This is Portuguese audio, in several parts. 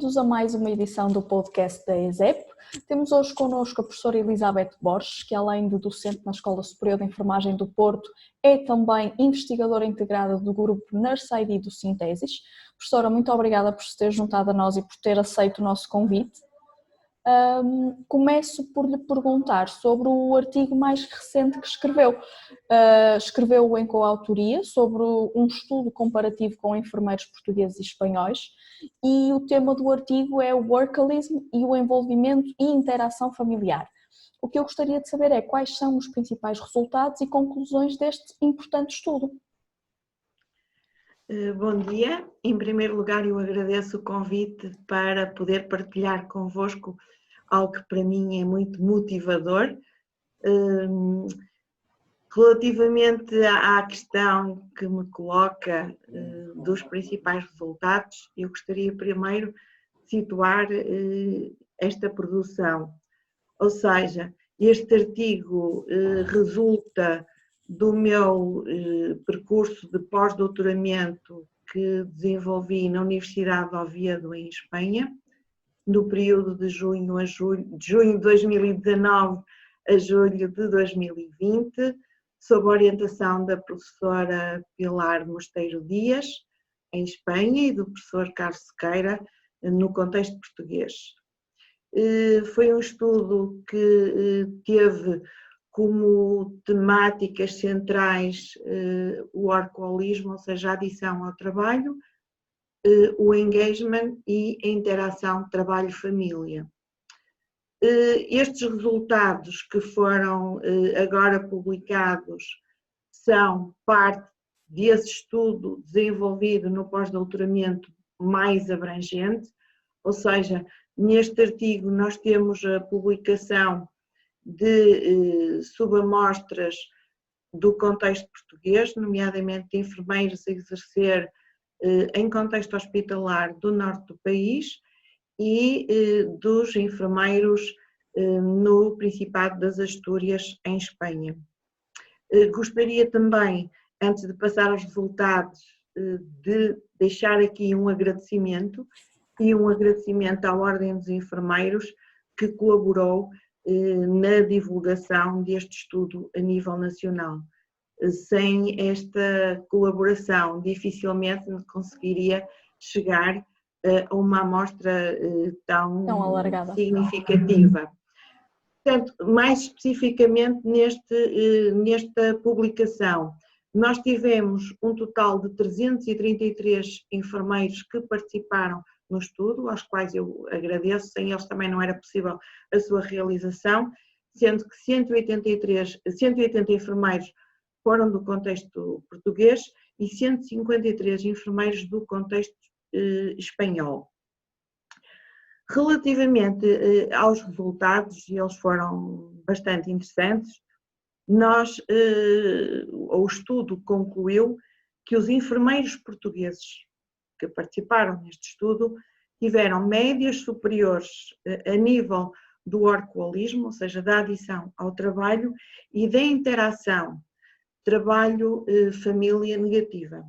bem-vindos a mais uma edição do podcast da ESEP. Temos hoje connosco a professora Elizabeth Borges, que além de docente na Escola Superior de Enfermagem do Porto, é também investigadora integrada do grupo Nurse ID do Sintesis. Professora, muito obrigada por se ter juntado a nós e por ter aceito o nosso convite. Começo por lhe perguntar sobre o artigo mais recente que escreveu. Escreveu em coautoria sobre um estudo comparativo com enfermeiros portugueses e espanhóis e o tema do artigo é o workalism e o envolvimento e interação familiar. O que eu gostaria de saber é quais são os principais resultados e conclusões deste importante estudo. Bom dia. Em primeiro lugar, eu agradeço o convite para poder partilhar convosco algo que para mim é muito motivador. Relativamente à questão que me coloca dos principais resultados, eu gostaria primeiro de situar esta produção. Ou seja, este artigo resulta do meu percurso de pós-doutoramento que desenvolvi na Universidade de Oviedo, em Espanha, no período de junho de 2019 a julho de 2020, sob a orientação da professora Pilar Mosteiro Dias, em Espanha, e do professor Carlos Sequeira, no contexto português. Foi um estudo que teve como temáticas centrais o workaholismo, ou seja, a adição ao trabalho, o engagement e a interação trabalho-família. Estes resultados que foram agora publicados são parte desse estudo desenvolvido no pós-doutoramento mais abrangente, ou seja, neste artigo nós temos a publicação de subamostras do contexto português, nomeadamente de enfermeiros a exercer em contexto hospitalar do norte do país e dos enfermeiros no Principado das Astúrias, em Espanha. Gostaria também, antes de passar aos resultados, de deixar aqui um agradecimento à Ordem dos Enfermeiros que colaborou na divulgação deste estudo a nível nacional. Sem esta colaboração, dificilmente conseguiria chegar a uma amostra tão alargada, significativa. Portanto, mais especificamente nesta publicação, nós tivemos um total de 333 enfermeiros que participaram no estudo, aos quais eu agradeço, sem eles também não era possível a sua realização, sendo que 180 enfermeiros foram do contexto português e 153 enfermeiros do contexto espanhol. Relativamente aos resultados, e eles foram bastante interessantes, o estudo concluiu que os enfermeiros portugueses que participaram neste estudo tiveram médias superiores a nível do workaholismo, ou seja, da adição ao trabalho e da interação trabalho-família negativa.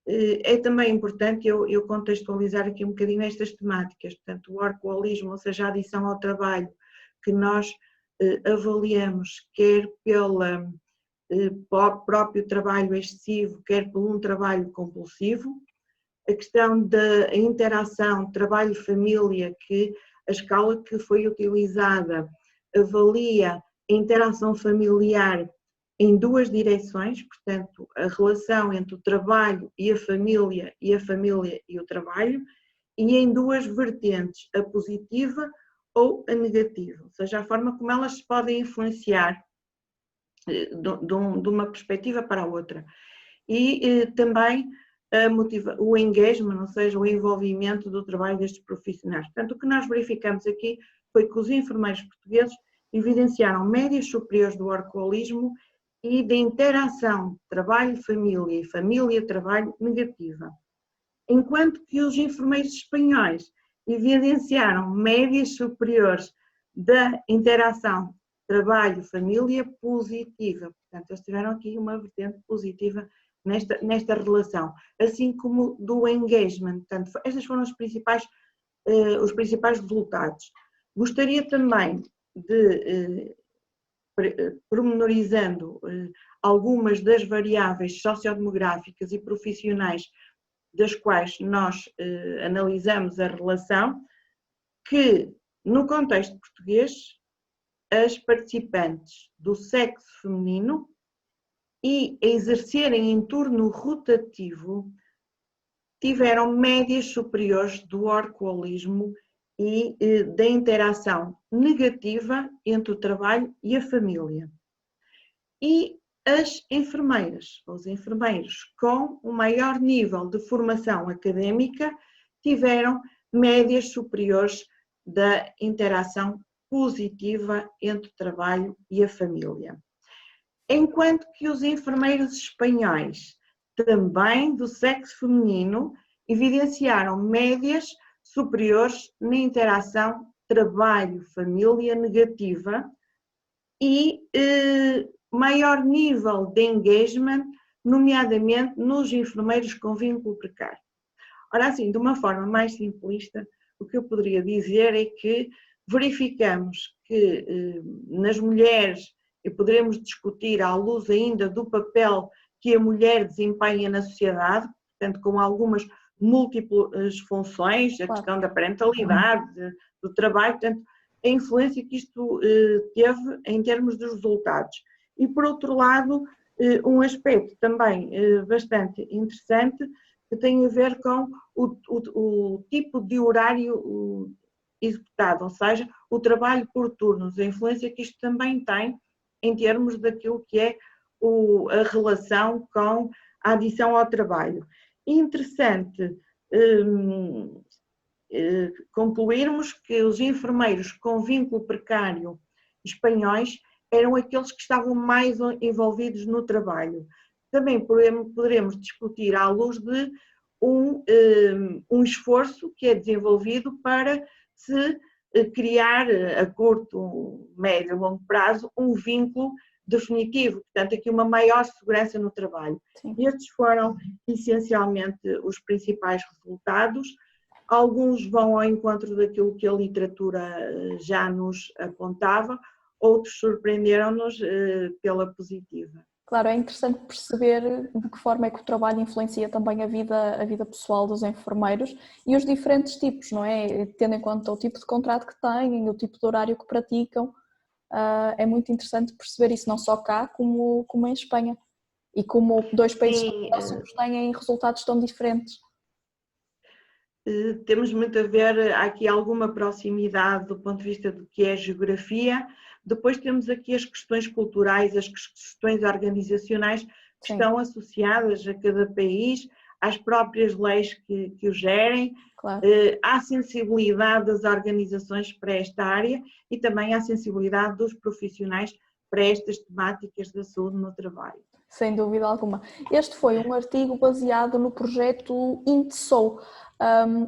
É também importante eu contextualizar aqui um bocadinho estas temáticas, portanto, o workaholismo, ou seja, a adição ao trabalho, que nós avaliamos quer pelo próprio trabalho excessivo, quer por um trabalho compulsivo. A questão da interação trabalho-família, que a escala que foi utilizada avalia a interação familiar em duas direções, portanto, a relação entre o trabalho e a família e o trabalho, e em duas vertentes, a positiva ou a negativa, ou seja, a forma como elas se podem influenciar de uma perspectiva para a outra. E também o engagement, ou seja, o envolvimento do trabalho destes profissionais. Portanto, o que nós verificamos aqui foi que os enfermeiros portugueses evidenciaram médias superiores do workaholismo e da interação trabalho-família e família-trabalho negativa. Enquanto que os enfermeiros espanhóis evidenciaram médias superiores da interação trabalho-família positiva. Portanto, eles tiveram aqui uma vertente positiva nesta relação, assim como do engagement. Portanto, estas foram as principais os principais resultados. Gostaria também de, pormenorizando algumas das variáveis sociodemográficas e profissionais das quais nós analisamos a relação, que no contexto português as participantes do sexo feminino e a exercerem em turno rotativo tiveram médias superiores do alcoolismo e da interação negativa entre o trabalho e a família. E as enfermeiras, os enfermeiros com um maior nível de formação académica tiveram médias superiores da interação positiva entre o trabalho e a família. Enquanto que os enfermeiros espanhóis, também do sexo feminino, evidenciaram médias superiores na interação trabalho-família negativa e maior nível de engagement, nomeadamente nos enfermeiros com vínculo precário. Ora, assim, de uma forma mais simplista, o que eu poderia dizer é que verificamos que nas mulheres, e poderemos discutir à luz ainda do papel que a mulher desempenha na sociedade, portanto, com algumas múltiplas funções, a questão da parentalidade, do trabalho, portanto, a influência que isto teve em termos dos resultados. E, por outro lado, um aspecto também bastante interessante que tem a ver com o tipo de horário executado, ou seja, o trabalho por turnos, a influência que isto também tem em termos daquilo que é a relação com a adição ao trabalho. Interessante concluirmos que os enfermeiros com vínculo precário espanhóis eram aqueles que estavam mais envolvidos no trabalho. Também poderemos discutir à luz de um esforço que é desenvolvido para se criar a curto, médio e longo prazo um vínculo definitivo, portanto aqui uma maior segurança no trabalho. Sim. Estes foram essencialmente os principais resultados. Alguns vão ao encontro daquilo que a literatura já nos apontava, outros surpreenderam-nos pela positiva. Claro, é interessante perceber de que forma é que o trabalho influencia também a vida pessoal dos enfermeiros e os diferentes tipos, não é? Tendo em conta o tipo de contrato que têm, o tipo de horário que praticam, é muito interessante perceber isso não só cá como em Espanha e como dois países tão próximos têm resultados tão diferentes. Temos muito a ver, há aqui alguma proximidade do ponto de vista do que é a geografia. Depois temos aqui as questões culturais, as questões organizacionais que estão associadas a cada país, às próprias leis que o gerem, claro. À sensibilidade das organizações para esta área e também à sensibilidade dos profissionais para estas temáticas da saúde no trabalho. Sem dúvida alguma. Este foi um artigo baseado no projeto INTSOU.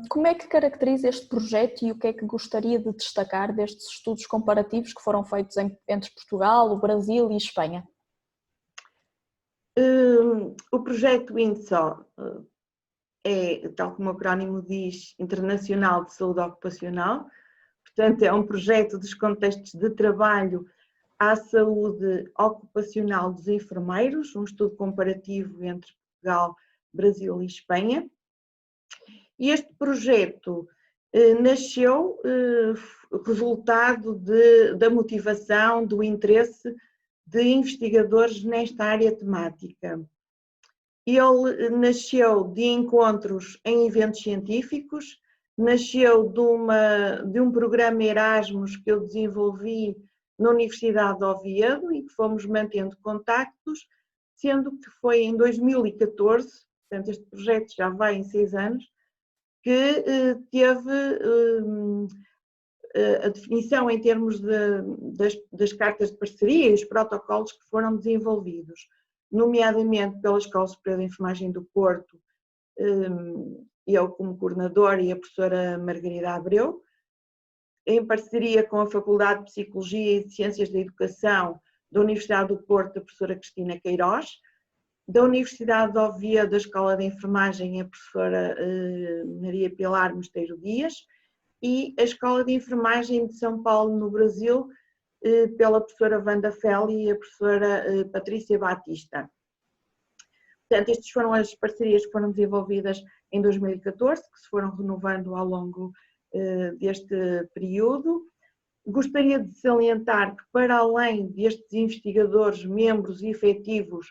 Como é que caracteriza este projeto e o que é que gostaria de destacar destes estudos comparativos que foram feitos entre Portugal, o Brasil e Espanha? O projeto INTSOU é, tal como o acrónimo diz, Internacional de Saúde Ocupacional, portanto é um projeto dos contextos de trabalho à saúde ocupacional dos enfermeiros, um estudo comparativo entre Portugal, Brasil e Espanha. E este projeto nasceu resultado da motivação, do interesse de investigadores nesta área temática. Ele nasceu de encontros em eventos científicos, nasceu de um programa Erasmus que eu desenvolvi na Universidade de Oviedo e que fomos mantendo contactos, sendo que foi em 2014, portanto este projeto já vai em 6 anos, que teve a definição em termos das cartas de parceria e os protocolos que foram desenvolvidos, nomeadamente pela Escola Superior de Enfermagem do Porto, eu como coordenadora e a professora Margarida Abreu, em parceria com a Faculdade de Psicologia e de Ciências da Educação da Universidade do Porto, a professora Cristina Queiroz, da Universidade de Oviedo, da Escola de Enfermagem, a professora Maria Pilar Mosteiro Dias, e a Escola de Enfermagem de São Paulo, no Brasil, pela professora Wanda Felli e a professora Patrícia Batista. Portanto, estas foram as parcerias que foram desenvolvidas em 2014, que se foram renovando ao longo deste período. Gostaria de salientar que, para além destes investigadores, membros e efetivos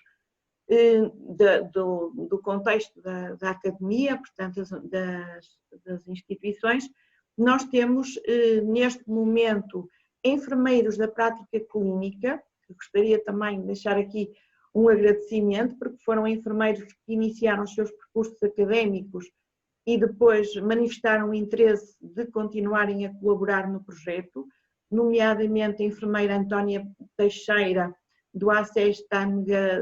do contexto da academia, portanto, das instituições, nós temos, neste momento, enfermeiros da prática clínica, que gostaria também de deixar aqui um agradecimento, porque foram enfermeiros que iniciaram os seus percursos académicos e depois manifestaram o interesse de continuarem a colaborar no projeto, nomeadamente a enfermeira Antónia Teixeira, do ACES Tâmega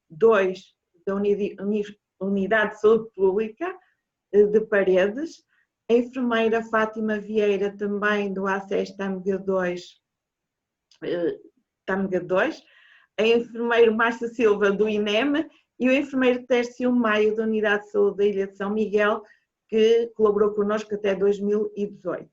2, da Unidade de Saúde Pública de Paredes, a enfermeira Fátima Vieira, também do ACES Tâmega 2, a enfermeira Márcia Silva, do INEM, e o enfermeiro Tércio Maio, da Unidade de Saúde da Ilha de São Miguel, que colaborou connosco até 2018.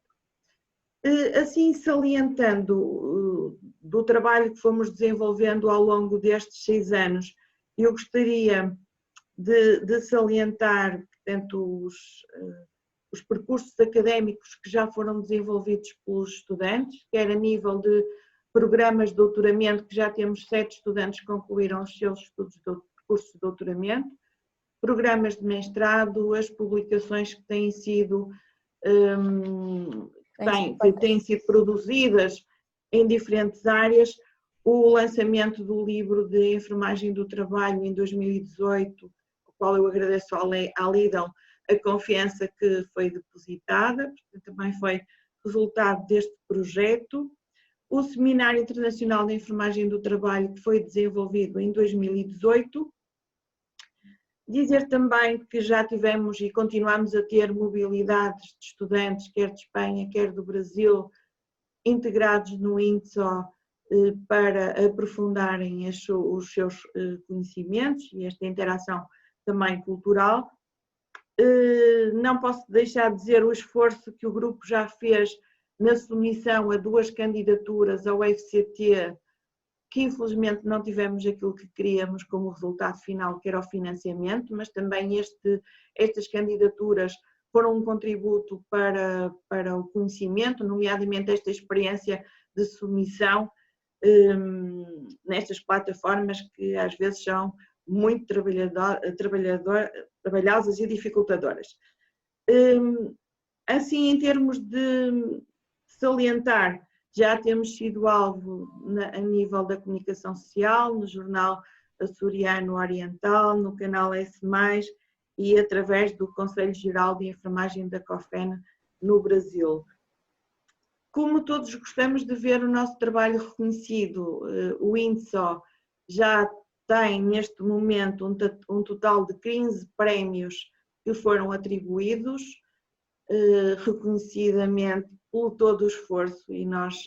Assim, salientando do trabalho que fomos desenvolvendo ao longo destes 6 anos, eu gostaria de salientar, portanto, os percursos académicos que já foram desenvolvidos pelos estudantes, quer a nível de programas de doutoramento, que já temos 7 estudantes que concluíram os seus estudos de percurso de doutoramento, programas de mestrado, as publicações que têm sido produzidas em diferentes áreas, o lançamento do livro de Enfermagem do Trabalho em 2018, o qual eu agradeço à Lidl a confiança que foi depositada, também foi resultado deste projeto. O Seminário Internacional de Enfermagem do Trabalho, que foi desenvolvido em 2018. Dizer também que já tivemos e continuamos a ter mobilidades de estudantes, quer de Espanha, quer do Brasil, integrados no INTSO para aprofundarem os seus conhecimentos e esta interação também cultural. Não posso deixar de dizer o esforço que o grupo já fez na submissão a 2 candidaturas ao FCT, que infelizmente não tivemos aquilo que queríamos como resultado final, que era o financiamento, mas também estas candidaturas foram um contributo para o conhecimento, nomeadamente esta experiência de submissão nestas plataformas que às vezes são muito trabalhosas e dificultadoras. Assim, em termos de salientar, já temos sido alvo a nível da comunicação social, no jornal Açoriano Oriental, no canal S+, e através do Conselho Geral de Enfermagem da COFEN no Brasil. Como todos gostamos de ver o nosso trabalho reconhecido, o INTSO já tem neste momento um total de 15 prémios que foram atribuídos, reconhecidamente por todo o esforço, e nós,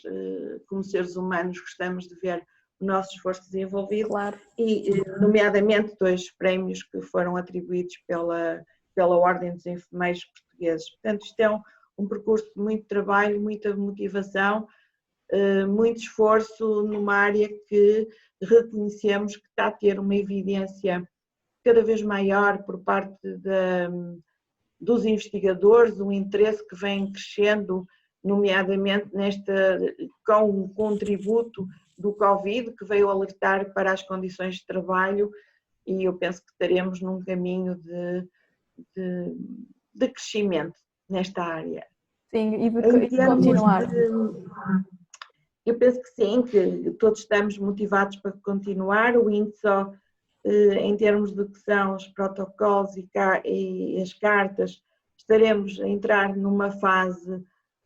como seres humanos, gostamos de ver o nosso esforço desenvolvido, claro. E nomeadamente 2 prémios que foram atribuídos pela Ordem dos Enfermeiros Portugueses. Portanto, isto é um percurso de muito trabalho, muita motivação, muito esforço numa área que reconhecemos que está a ter uma evidência cada vez maior por parte dos investigadores, um interesse que vem crescendo, nomeadamente com o contributo do Covid, que veio alertar para as condições de trabalho, e eu penso que estaremos num caminho de crescimento nesta área. Sim, e continuar. Eu penso que sim, que todos estamos motivados para continuar. O INTSO, em termos do que são os protocolos e as cartas, estaremos a entrar numa fase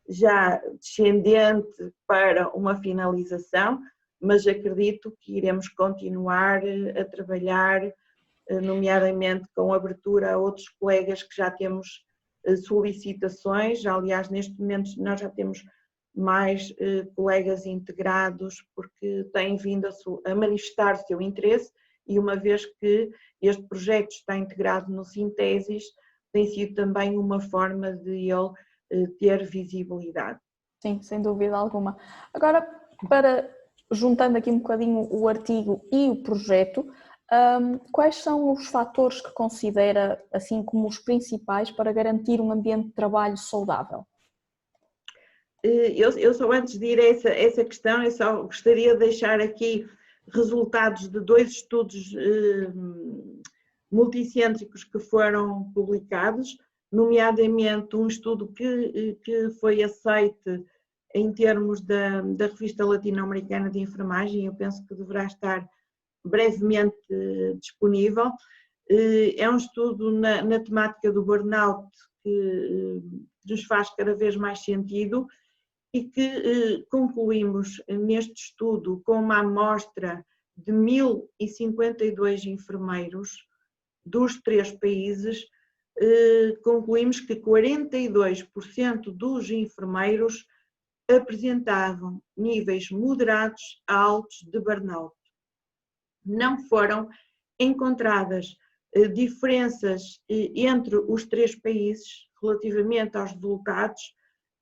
já descendente para uma finalização, mas acredito que iremos continuar a trabalhar, nomeadamente com abertura a outros colegas que já temos solicitações. Aliás, neste momento nós já temos mais colegas integrados, porque têm vindo a manifestar o seu interesse, e uma vez que este projeto está integrado no Sintesis, tem sido também uma forma de ele ter visibilidade. Sim, sem dúvida alguma. Agora, juntando aqui um bocadinho o artigo e o projeto, quais são os fatores que considera assim como os principais para garantir um ambiente de trabalho saudável? Eu só antes de ir a essa questão, eu só gostaria de deixar aqui resultados de 2 estudos multicêntricos que foram publicados, nomeadamente um estudo que foi aceite em termos da Revista Latino-Americana de Enfermagem, eu penso que deverá estar brevemente disponível. É um estudo na temática do burnout que nos faz cada vez mais sentido e que concluímos neste estudo com uma amostra de 1.052 enfermeiros dos 3 países, concluímos que 42% dos enfermeiros apresentavam níveis moderados a altos de burnout. Não foram encontradas diferenças entre os 3 países relativamente aos resultados,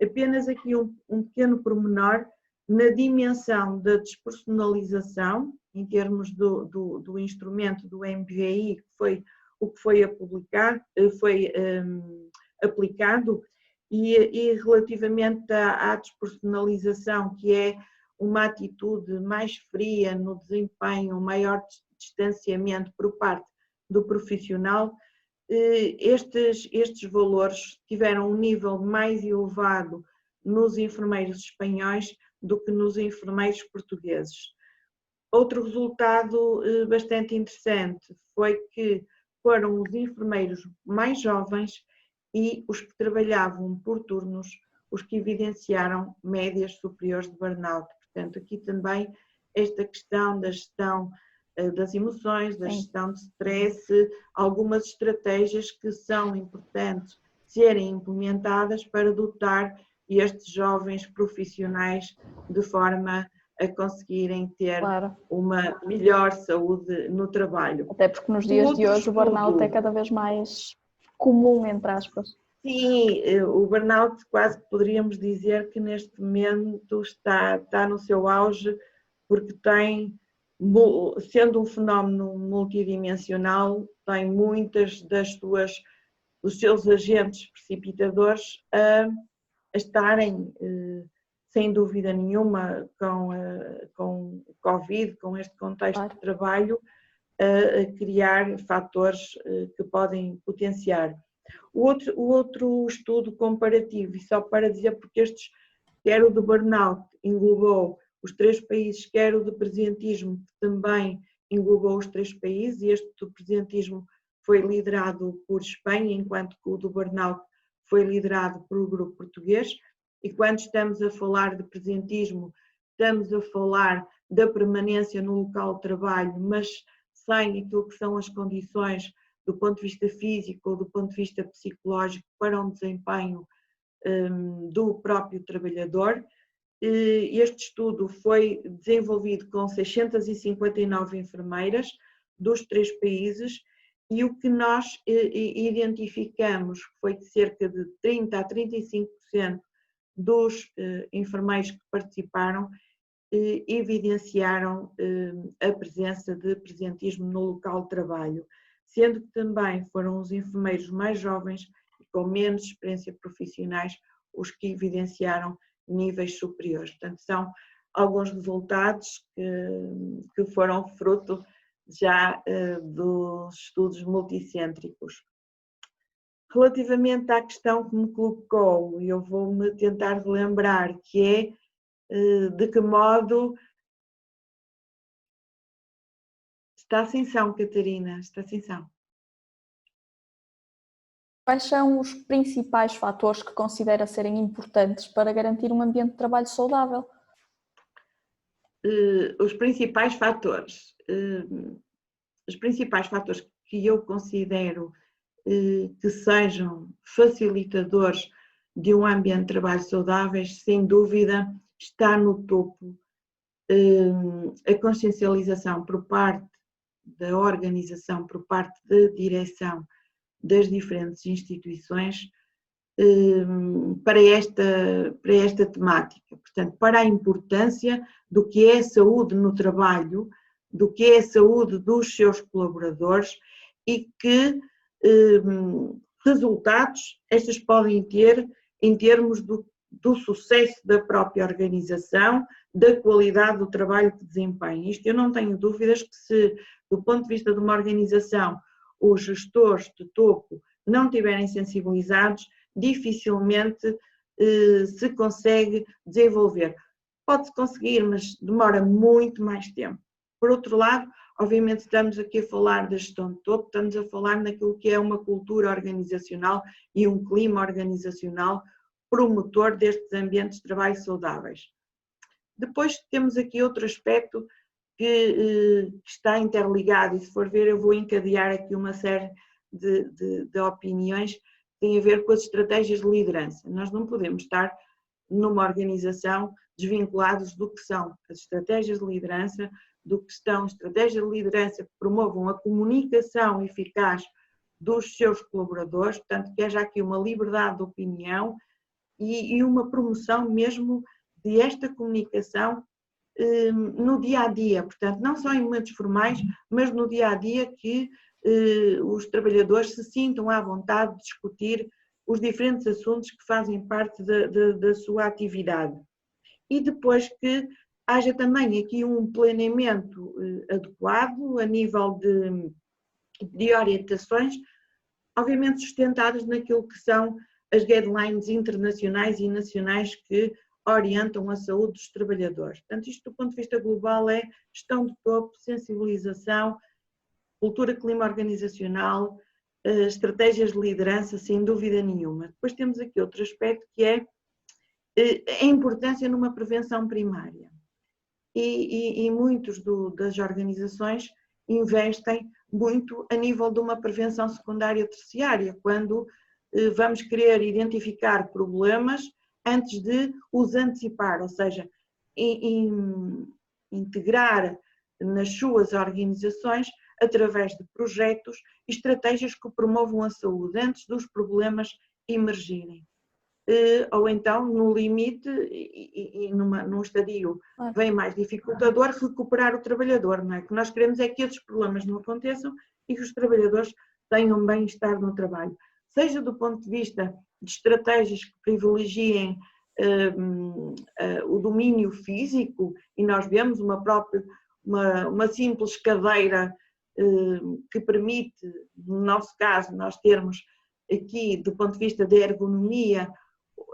apenas aqui um pequeno pormenor na dimensão da despersonalização, em termos do instrumento do MBAI, que foi o que foi aplicado, e relativamente à despersonalização, que é uma atitude mais fria no desempenho, um maior distanciamento por parte do profissional, estes valores tiveram um nível mais elevado nos enfermeiros espanhóis do que nos enfermeiros portugueses. Outro resultado bastante interessante foi que foram os enfermeiros mais jovens e os que trabalhavam por turnos os que evidenciaram médias superiores de burnout. Portanto, aqui também esta questão da gestão das emoções, da gestão de stress, algumas estratégias que são importantes serem implementadas para dotar estes jovens profissionais de forma a conseguirem ter uma melhor saúde no trabalho. Até porque nos dias de hoje o burnout é cada vez mais comum, entre aspas. Sim, o burnout quase que poderíamos dizer que neste momento está no seu auge, porque sendo um fenómeno multidimensional, tem muitas dos seus agentes precipitadores a estarem, sem dúvida nenhuma, com o Covid, com este contexto de trabalho, a criar fatores que podem potenciar. O outro estudo comparativo, e só para dizer, porque quer o do burnout englobou os 3 países, quer o do presentismo, que também englobou os 3 países, e este do presentismo foi liderado por Espanha, enquanto que o do burnout foi liderado pelo grupo português. E quando estamos a falar de presentismo, estamos a falar da permanência no local de trabalho, mas sem aquilo que são as condições do ponto de vista físico ou do ponto de vista psicológico para um desempenho do próprio trabalhador. Este estudo foi desenvolvido com 659 enfermeiras dos 3 países e o que nós identificamos foi que cerca de 30% a 35% dos enfermeiros que participaram evidenciaram a presença de presentismo no local de trabalho, sendo que também foram os enfermeiros mais jovens e com menos experiência profissionais os que evidenciaram níveis superiores. Portanto, são alguns resultados que foram fruto já dos estudos multicêntricos. Relativamente à questão que me colocou, eu vou-me tentar relembrar, que é de que modo... Está sem som, Catarina, está sem som. Quais são os principais fatores que considera serem importantes para garantir um ambiente de trabalho saudável? Os principais fatores que eu considero que sejam facilitadores de um ambiente de trabalho saudáveis, sem dúvida, está no topo a consciencialização por parte da organização, por parte da direção das diferentes instituições, para esta temática. Portanto, para a importância do que é a saúde no trabalho, do que é a saúde dos seus colaboradores e que resultados estas podem ter em termos do sucesso da própria organização, da qualidade do trabalho que desempenha. Isto eu não tenho dúvidas que se, do ponto de vista de uma organização, os gestores de topo não estiverem sensibilizados, dificilmente se consegue desenvolver. Pode-se conseguir, mas demora muito mais tempo. Por outro lado, obviamente estamos aqui a falar da gestão de topo, estamos a falar naquilo que é uma cultura organizacional e um clima organizacional promotor destes ambientes de trabalho saudáveis. Depois temos aqui outro aspecto que está interligado, e se for ver eu vou encadear aqui uma série de opiniões que têm a ver com as estratégias de liderança. Nós não podemos estar numa organização desvinculados do que são as estratégias de liderança, do que estão estratégias de liderança que promovam a comunicação eficaz dos seus colaboradores, portanto que haja aqui uma liberdade de opinião e uma promoção mesmo de esta comunicação no dia a dia, portanto não só em momentos formais, mas no dia a dia que os trabalhadores se sintam à vontade de discutir os diferentes assuntos que fazem parte da sua atividade. E depois que haja também aqui um planeamento adequado a nível de orientações, obviamente sustentadas naquilo que são as guidelines internacionais e nacionais que orientam a saúde dos trabalhadores. Portanto, isto do ponto de vista global é gestão de topo, sensibilização, cultura, clima organizacional, estratégias de liderança, sem dúvida nenhuma. Depois temos aqui outro aspecto que é a importância numa prevenção primária. E muitos das organizações investem muito a nível de uma prevenção secundária terciária, quando vamos querer identificar problemas antes de os antecipar, ou seja, integrar nas suas organizações através de projetos e estratégias que promovam a saúde antes dos problemas emergirem. Ou então, no limite e num estadio bem mais dificultador, recuperar o trabalhador, não é? O que nós queremos é que esses problemas não aconteçam e que os trabalhadores tenham bem-estar no trabalho. Seja do ponto de vista de estratégias que privilegiem o domínio físico, e nós vemos uma simples cadeira que permite, no nosso caso, nós termos aqui, do ponto de vista da ergonomia,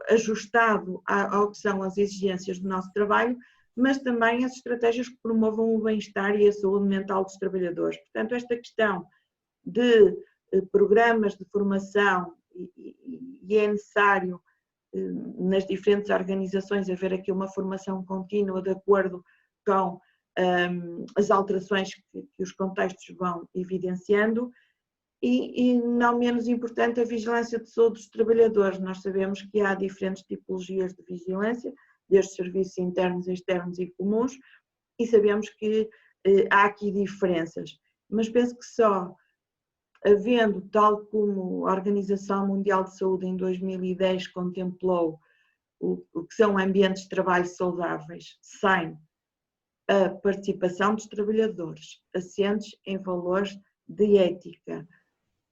ajustado ao que são as exigências do nosso trabalho, mas também as estratégias que promovam o bem-estar e a saúde mental dos trabalhadores. Portanto, esta questão de programas de formação, e é necessário nas diferentes organizações haver aqui uma formação contínua de acordo com as alterações que os contextos vão evidenciando. E não menos importante, a vigilância de saúde dos trabalhadores. Nós sabemos que há diferentes tipologias de vigilância, desde serviços internos, externos e comuns, e sabemos que há aqui diferenças. Mas penso que só havendo, tal como a Organização Mundial de Saúde em 2010 contemplou o que são ambientes de trabalho saudáveis, sem a participação dos trabalhadores, assentes em valores de ética,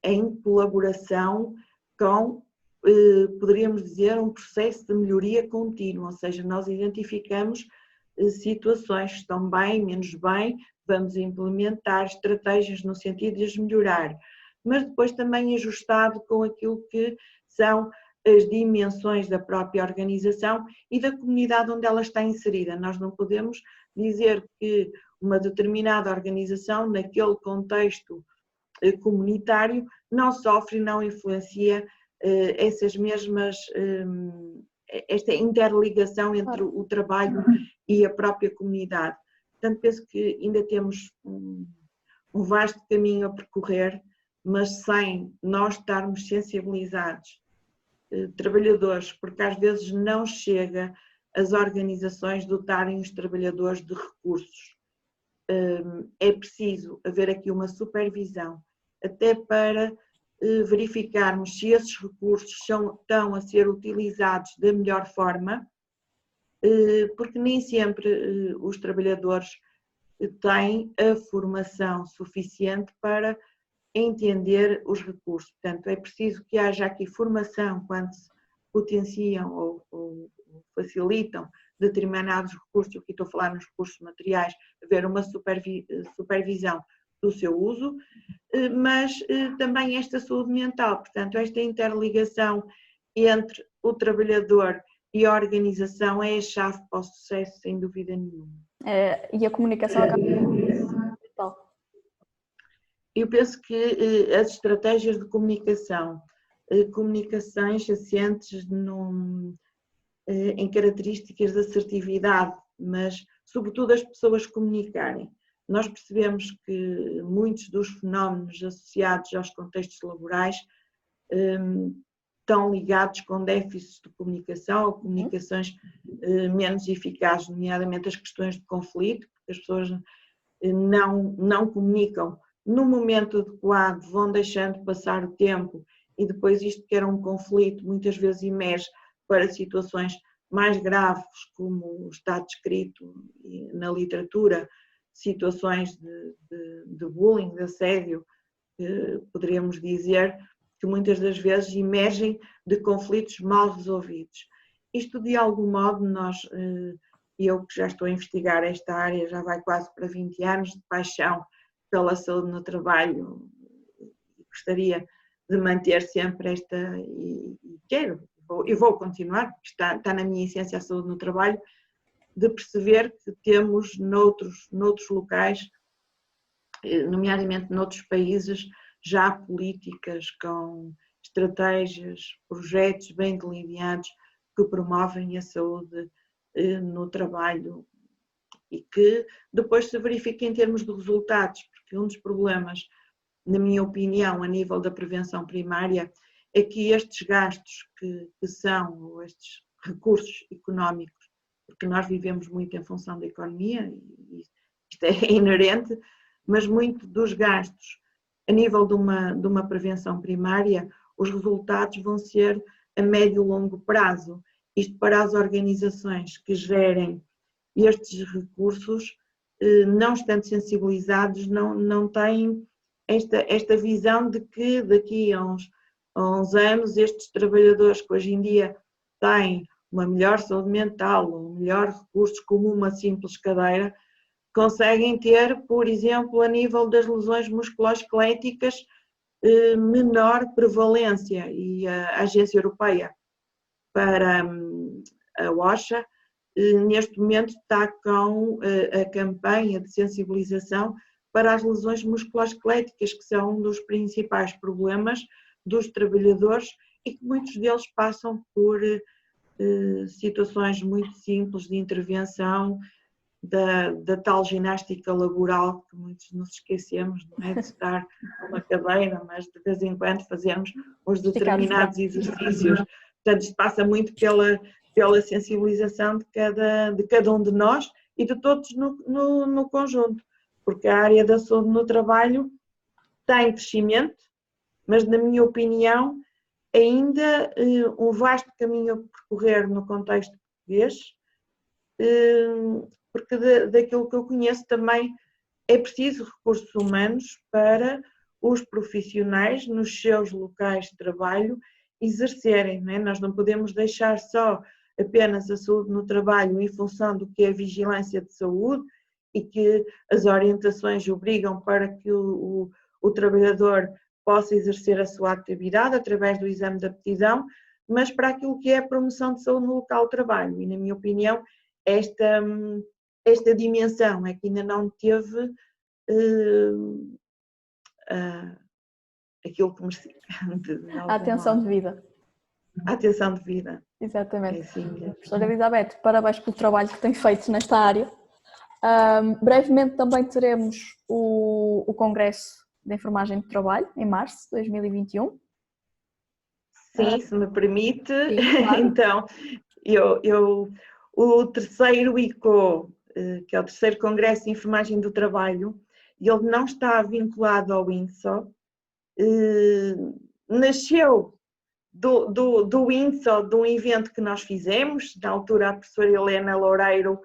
em colaboração com, poderíamos dizer, um processo de melhoria contínua, ou seja, nós identificamos situações que estão bem, menos bem, vamos implementar estratégias no sentido de as melhorar, mas depois também ajustado com aquilo que são as dimensões da própria organização e da comunidade onde ela está inserida. Nós não podemos dizer que uma determinada organização, naquele contexto comunitário, não sofre e não influencia essas mesmas, esta interligação entre o trabalho e a própria comunidade. Portanto, penso que ainda temos um vasto caminho a percorrer, mas sem nós estarmos sensibilizados, trabalhadores, porque às vezes não chega as organizações dotarem os trabalhadores de recursos. É preciso haver aqui uma supervisão, até para verificarmos se esses recursos estão a ser utilizados da melhor forma, porque nem sempre os trabalhadores têm a formação suficiente para entender os recursos. Portanto, é preciso que haja aqui formação quando se potenciam ou facilitam determinados recursos. Aqui estou a falar nos recursos materiais, haver uma supervisão do seu uso, mas também esta saúde mental, portanto, esta interligação entre o trabalhador e a organização é a chave para o sucesso, sem dúvida nenhuma. E a comunicação acaba fundamental. Eu penso que as estratégias de comunicação, comunicações assentes em características de assertividade, mas sobretudo as pessoas comunicarem. Nós percebemos que muitos dos fenómenos associados aos contextos laborais estão ligados com déficits de comunicação ou comunicações menos eficazes, nomeadamente as questões de conflito, porque as pessoas não comunicam no momento adequado, vão deixando passar o tempo e depois isto que era um conflito muitas vezes emerge para situações mais graves, como está descrito na literatura, situações de bullying, de assédio, poderíamos dizer que muitas das vezes emergem de conflitos mal resolvidos. Isto de algum modo eu que já estou a investigar esta área, já vai quase para 20 anos de paixão pela saúde no trabalho, gostaria de manter sempre esta, e quero, e vou continuar, porque está na minha essência a saúde no trabalho, de perceber que temos noutros locais, nomeadamente noutros países, já políticas com estratégias, projetos bem delineados que promovem a saúde no trabalho e que depois se verifica em termos de resultados, porque um dos problemas, na minha opinião, a nível da prevenção primária, é que estes gastos que são, ou estes recursos económicos, porque nós vivemos muito em função da economia, e isto é inerente, mas muito dos gastos a nível de uma prevenção primária, os resultados vão ser a médio e longo prazo. Isto para as organizações que gerem estes recursos, não estando sensibilizados, não têm esta visão de que daqui a uns anos estes trabalhadores que hoje em dia têm uma melhor saúde mental, um melhor recursos como uma simples cadeira, conseguem ter, por exemplo, a nível das lesões musculoesqueléticas, menor prevalência, e a Agência Europeia para a OSHA neste momento está com a campanha de sensibilização para as lesões musculoesqueléticas, que são um dos principais problemas dos trabalhadores e que muitos deles passam por situações muito simples de intervenção da tal ginástica laboral que muitos nos esquecemos, não é? De estar numa cadeira, mas de vez em quando fazemos uns determinados exercícios. Portanto, isto passa muito pela sensibilização de cada um de nós e de todos no conjunto, porque a área da saúde no trabalho está em crescimento, mas na minha opinião ainda um vasto caminho a percorrer no contexto português, porque daquilo que eu conheço também é preciso recursos humanos para os profissionais nos seus locais de trabalho exercerem, não é? Nós não podemos deixar só apenas a saúde no trabalho em função do que é a vigilância de saúde e que as orientações obrigam para que o trabalhador possa exercer a sua atividade através do exame de aptidão, mas para aquilo que é a promoção de saúde no local de trabalho. E, na minha opinião, esta dimensão é que ainda não teve aquilo que merecia. A atenção devida. A atenção devida. Exatamente. É assim. Professora Elizabeth, parabéns pelo trabalho que tem feito nesta área. Brevemente também teremos o Congresso de Enfermagem do Trabalho, em março de 2021. Sim, se me permite. Sim, claro. Então, o terceiro ICO, que é o terceiro Congresso de Enfermagem do Trabalho, ele não está vinculado ao INSO, nasceu do INSO, de um evento que nós fizemos. Na altura a professora Helena Loureiro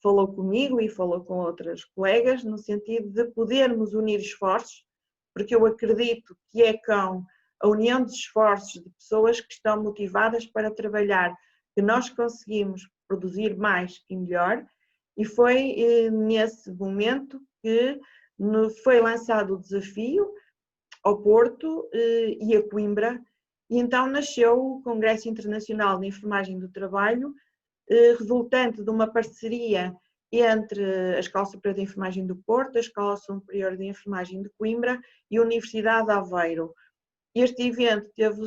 falou comigo e falou com outras colegas no sentido de podermos unir esforços, porque eu acredito que é com a união de esforços de pessoas que estão motivadas para trabalhar que nós conseguimos produzir mais e melhor, e foi nesse momento que foi lançado o desafio ao Porto e a Coimbra, e então nasceu o Congresso Internacional de Enfermagem do Trabalho, resultante de uma parceria entre a Escola Superior de Enfermagem do Porto, a Escola Superior de Enfermagem de Coimbra e a Universidade de Aveiro. Este evento teve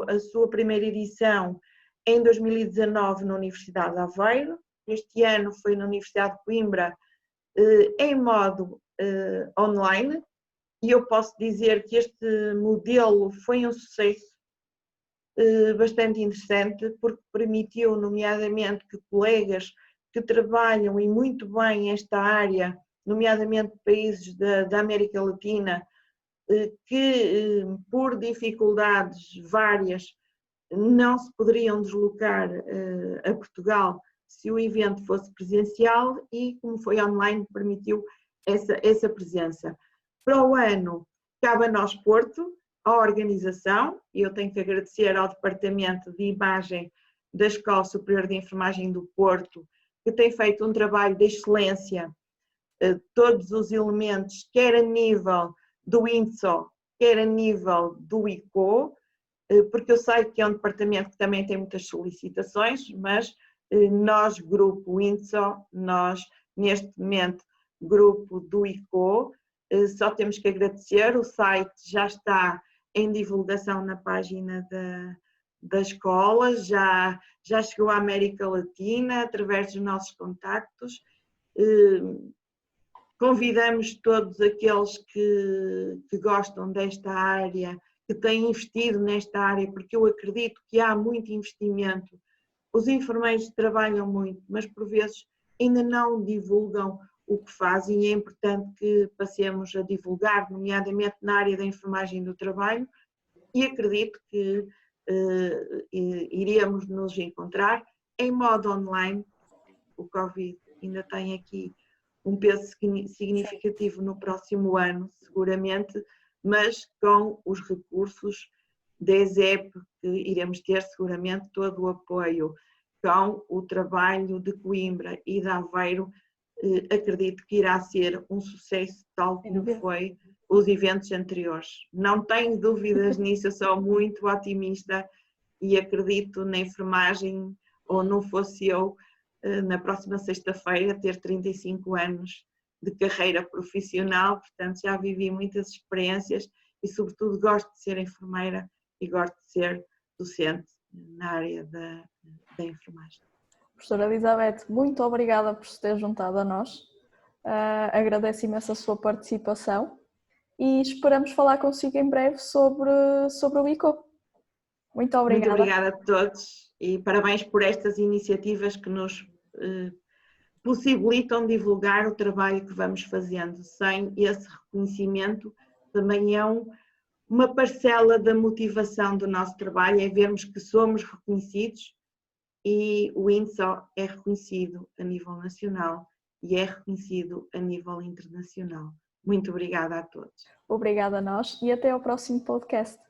a sua primeira edição em 2019 na Universidade de Aveiro. Este ano foi na Universidade de Coimbra em modo online, e eu posso dizer que este modelo foi um sucesso bastante interessante, porque permitiu, nomeadamente, que colegas que trabalham e muito bem esta área, nomeadamente países da América Latina, que por dificuldades várias não se poderiam deslocar a Portugal se o evento fosse presencial, e como foi online permitiu essa presença. Para o ano, cabe a nós Porto, a organização, e eu tenho que agradecer ao Departamento de Imagem da Escola Superior de Enfermagem do Porto, que tem feito um trabalho de excelência, todos os elementos, quer a nível do INSO, quer a nível do ICO, porque eu sei que é um departamento que também tem muitas solicitações, mas nós, grupo INSO, nós, neste momento, grupo do ICO, só temos que agradecer. O site já está em divulgação na página da escola, já chegou à América Latina através dos nossos contactos. Convidamos todos aqueles que gostam desta área, que têm investido nesta área, porque eu acredito que há muito investimento. Os enfermeiros trabalham muito, mas por vezes ainda não divulgam o que fazem, e é importante que passemos a divulgar, nomeadamente na área da enfermagem do trabalho, e acredito que iremos nos encontrar em modo online. O Covid ainda tem aqui um peso significativo no próximo ano, seguramente, mas com os recursos da ESEP, que iremos ter seguramente todo o apoio, com o trabalho de Coimbra e de Aveiro, acredito que irá ser um sucesso tal como foi os eventos anteriores. Não tenho dúvidas nisso, eu sou muito otimista e acredito na enfermagem, ou não fosse eu, na próxima sexta-feira, ter 35 anos de carreira profissional, portanto já vivi muitas experiências e sobretudo gosto de ser enfermeira e gosto de ser docente na área da enfermagem. Professora Elizabeth, muito obrigada por se ter juntado a nós. Agradeço imenso a sua participação e esperamos falar consigo em breve sobre o ICO. Muito obrigada. Muito obrigada a todos e parabéns por estas iniciativas que nos possibilitam divulgar o trabalho que vamos fazendo. Sem esse reconhecimento, também é uma parcela da motivação do nosso trabalho, é vermos que somos reconhecidos, e o INSO é reconhecido a nível nacional e é reconhecido a nível internacional. Muito obrigada a todos. Obrigada a nós e até ao próximo podcast.